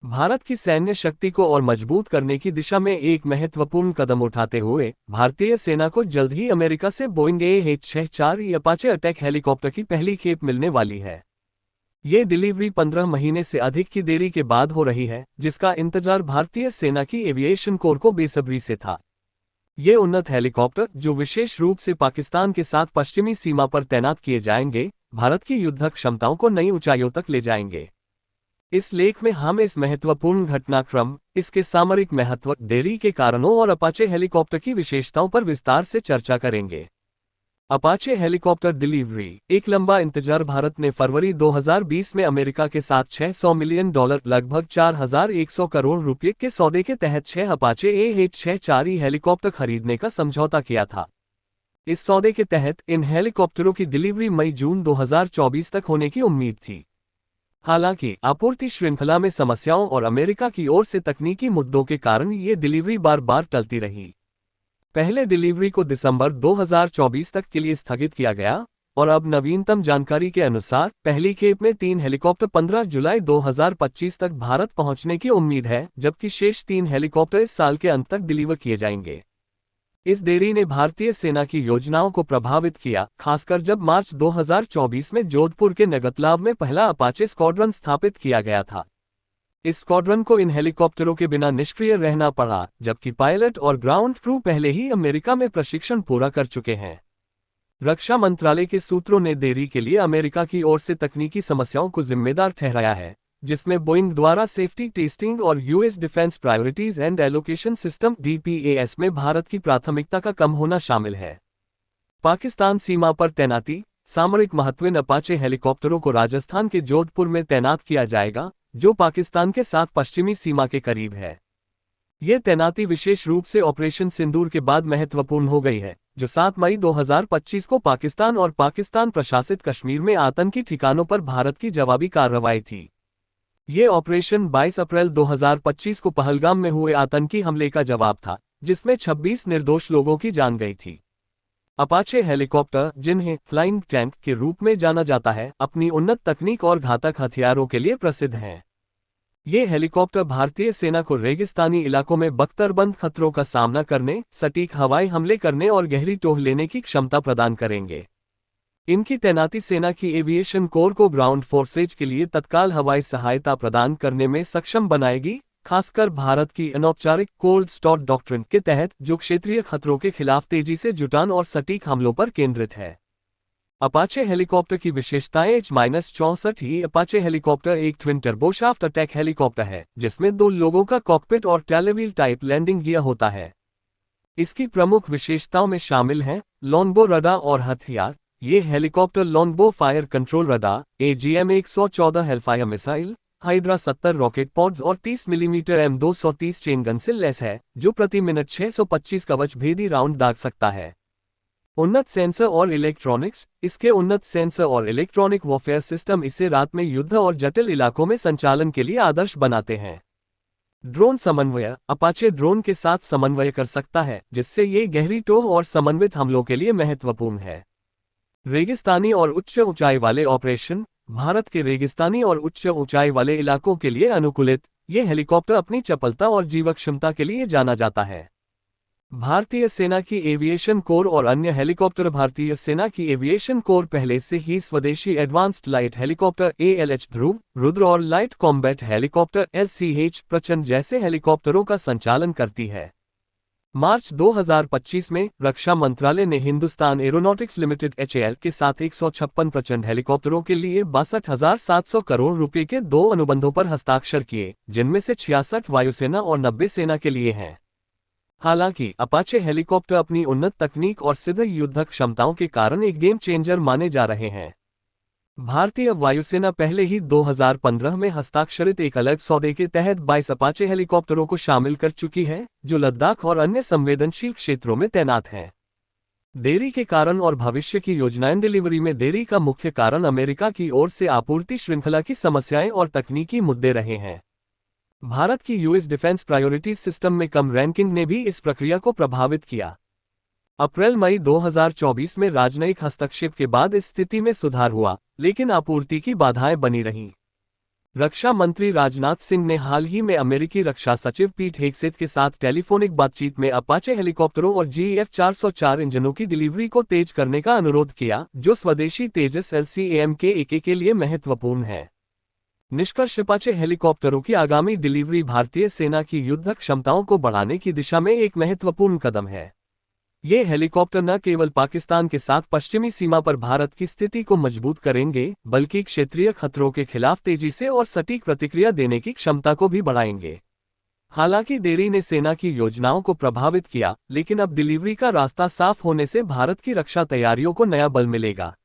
भारत की सैन्य शक्ति को और मजबूत करने की दिशा में एक महत्वपूर्ण कदम उठाते हुए भारतीय सेना को जल्द ही अमेरिका से Boeing AH-64 Apache attack helicopter की पहली खेप मिलने वाली है। ये डिलीवरी 15 महीने से अधिक की देरी के बाद हो रही है, जिसका इंतजार भारतीय सेना की एविएशन कोर को बेसब्री से था। ये उन्नत हेलीकॉप्टर, जो विशेष रूप से पाकिस्तान के साथ पश्चिमी सीमा पर तैनात किए जाएंगे, भारत की युद्धक क्षमताओं को नई ऊंचाइयों तक ले जाएंगे। इस लेख में हम इस महत्वपूर्ण घटनाक्रम, इसके सामरिक महत्व, देरी के कारणों और अपाचे हेलीकॉप्टर की विशेषताओं पर विस्तार से चर्चा करेंगे। Apache helicopter delivery. एक लंबा इंतजार। भारत ने फरवरी 2020 में अमेरिका के साथ $600 मिलियन लगभग 4100 करोड़ रुपए के सौदे के तहत 6 अपाचे AH-64 हेलीकॉप्टर खरीदने का समझौता किया था। इस सौदे के तहत इन हेलीकॉप्टरों की डिलीवरी मई-जून 2024 तक होने की उम्मीद थी। हालांकि आपूर्ति श्रृंखला में समस्याओं और अमेरिका की ओर से तकनीकी मुद्दों के कारण ये डिलीवरी बार बार टलती रही। पहले डिलीवरी को दिसंबर 2024 तक के लिए स्थगित किया गया और अब नवीनतम जानकारी के अनुसार पहली खेप में 3 हेलीकॉप्टर 15 जुलाई 2025 तक भारत पहुंचने की उम्मीद है, जबकि शेष 3 हेलीकॉप्टर इस साल के अंत तक डिलीवर किए जाएंगे। इस देरी ने भारतीय सेना की योजनाओं को प्रभावित किया, खासकर जब मार्च 2024 में जोधपुर के नगतलाव में पहला अपाचे स्क्वाड्रन स्थापित किया गया था। इस स्क्वाड्रन को इन हेलीकॉप्टरों के बिना निष्क्रिय रहना पड़ा, जबकि पायलट और ग्राउंड क्रू पहले ही अमेरिका में प्रशिक्षण पूरा कर चुके हैं। रक्षा मंत्रालय के सूत्रों ने देरी के लिए अमेरिका की ओर से तकनीकी समस्याओं को जिम्मेदार ठहराया है, जिसमें बोइंग द्वारा सेफ्टी टेस्टिंग और US defence priorities and allocation system DPAS में भारत की प्राथमिकता का कम होना शामिल है। पाकिस्तान सीमा पर तैनाती। सामरिक महत्व। अपाचे हेलीकॉप्टरों को राजस्थान के जोधपुर में तैनात किया जाएगा, जो पाकिस्तान के साथ पश्चिमी सीमा के करीब है। ये तैनाती विशेष रूप से ऑपरेशन सिंदूर के बाद महत्वपूर्ण हो गई है, जो 7 मई 2025 को पाकिस्तान और पाकिस्तान प्रशासित कश्मीर में आतंकी ठिकानों पर भारत की जवाबी कार्रवाई थी। ये ऑपरेशन 22 अप्रैल 2025 को पहलगाम में हुए आतंकी हमले का जवाब था, जिसमें 26 निर्दोष लोगों की जान गई थी। अपाचे हेलीकॉप्टर, जिन्हें फ्लाइंग टैंक के रूप में जाना जाता है, अपनी उन्नत तकनीक और घातक हथियारों के लिए प्रसिद्ध हैं। ये हेलीकॉप्टर भारतीय सेना को रेगिस्तानी इलाकों में बख्तरबंद खतरों का सामना करने, सटीक हवाई हमले करने और गहरी टोह लेने की क्षमता प्रदान करेंगे। इनकी तैनाती सेना की एविएशन कोर को ग्राउंड फोर्सेज के लिए तत्काल हवाई सहायता प्रदान करने में सक्षम बनाएगी, खासकर भारत की अनौपचारिक कोल्ड स्टार्ट डॉक्ट्रिन के तहत, जो क्षेत्रीय खतरों के खिलाफ तेजी से जुटान और सटीक हमलों पर केंद्रित है। अपाचे हेलीकॉप्टर की विशेषताएं। H-64 अपाचे हेलीकॉप्टर एक ट्विन टर्बोशाफ्ट अटैक हेलीकॉप्टर है, जिसमें 2 लोगों का कॉकपिट और टेलीव्हील टाइप लैंडिंग गियर होता है। इसकी प्रमुख विशेषताओं में शामिल हैं लॉन्गबो रडार और हथियार। ये helicopter Longbow fire control radar, AGM-114 Hellfire missile, Hydra 70 rocket pods और 30 मिलीमीटर M230 चेन गन से लैस है, जो प्रति मिनट 625 कवच भेदी राउंड दाग सकता है। उन्नत सेंसर और इलेक्ट्रॉनिक्स। इसके उन्नत सेंसर और इलेक्ट्रॉनिक वॉरफेयर सिस्टम इसे रात में युद्ध और जटिल इलाकों में संचालन के लिए आदर्श बनाते हैं। ड्रोन समन्वय। अपाचे ड्रोन के साथ समन्वय कर सकता है, जिससे ये गहरी टोह और समन्वित हमलों के लिए महत्वपूर्ण है। रेगिस्तानी और उच्च ऊंचाई वाले ऑपरेशन। भारत के रेगिस्तानी और उच्च ऊंचाई वाले इलाकों के लिए अनुकूलित ये हेलीकॉप्टर अपनी चपलता और जीवक क्षमता के लिए जाना जाता है। भारतीय सेना की एविएशन कोर और अन्य हेलीकॉप्टर। भारतीय सेना की एविएशन कोर पहले से ही स्वदेशी एडवांस्ड लाइट हेलीकॉप्टर ALH ध्रुव, रुद्र और लाइट कॉम्बैट हेलीकॉप्टर LCH प्रचंड जैसे हेलीकॉप्टरों का संचालन करती है। मार्च 2025 में रक्षा मंत्रालय ने हिंदुस्तान एरोनॉटिक्स लिमिटेड HAL के साथ 156 प्रचंड हेलीकॉप्टरों के लिए 62,700 करोड़ रुपए के 2 अनुबंधों पर हस्ताक्षर किए, जिनमें से 66 वायुसेना और 90 सेना के लिए हैं। हालांकि अपाचे हेलीकॉप्टर अपनी उन्नत तकनीक और सिद्ध युद्धक क्षमताओं के कारण एक गेम चेंजर माने जा रहे हैं। भारतीय वायुसेना पहले ही 2015 में हस्ताक्षरित एक अलग सौदे के तहत 22 अपाचे हेलीकॉप्टरों को शामिल कर चुकी है, जो लद्दाख और अन्य संवेदनशील क्षेत्रों में तैनात हैं। देरी के कारण और भविष्य की योजनाएं। डिलीवरी में देरी का मुख्य कारण अमेरिका की ओर से आपूर्ति श्रृंखला की समस्याएं और तकनीकी मुद्दे रहे हैं। भारत की यूएस डिफेंस प्रायोरिटीज सिस्टम में कम रैंकिंग ने भी इस प्रक्रिया को प्रभावित किया। अप्रैल-मई 2024 में राजनयिक हस्तक्षेप के बाद इस स्थिति में सुधार हुआ, लेकिन आपूर्ति की बाधाएं बनी रहीं। रक्षा मंत्री राजनाथ सिंह ने हाल ही में अमेरिकी रक्षा सचिव पीट हेगसेथ के साथ टेलीफोनिक बातचीत में अपाचे हेलीकॉप्टरों और GF-404 इंजनों की डिलीवरी को तेज करने का अनुरोध किया, जो स्वदेशी तेजस LCAMK-1 के लिए महत्वपूर्ण है। निष्कर्ष अपाचे हेलीकॉप्टरों की आगामी डिलीवरी भारतीय सेना की युद्ध क्षमताओं को बढ़ाने की दिशा में एक महत्वपूर्ण कदम है। ये हेलीकॉप्टर न केवल पाकिस्तान के साथ पश्चिमी सीमा पर भारत की स्थिति को मजबूत करेंगे, बल्कि क्षेत्रीय खतरों के खिलाफ तेजी से और सटीक प्रतिक्रिया देने की क्षमता को भी बढ़ाएंगे। हालांकि देरी ने सेना की योजनाओं को प्रभावित किया, लेकिन अब डिलीवरी का रास्ता साफ होने से भारत की रक्षा तैयारियों को नया बल मिलेगा।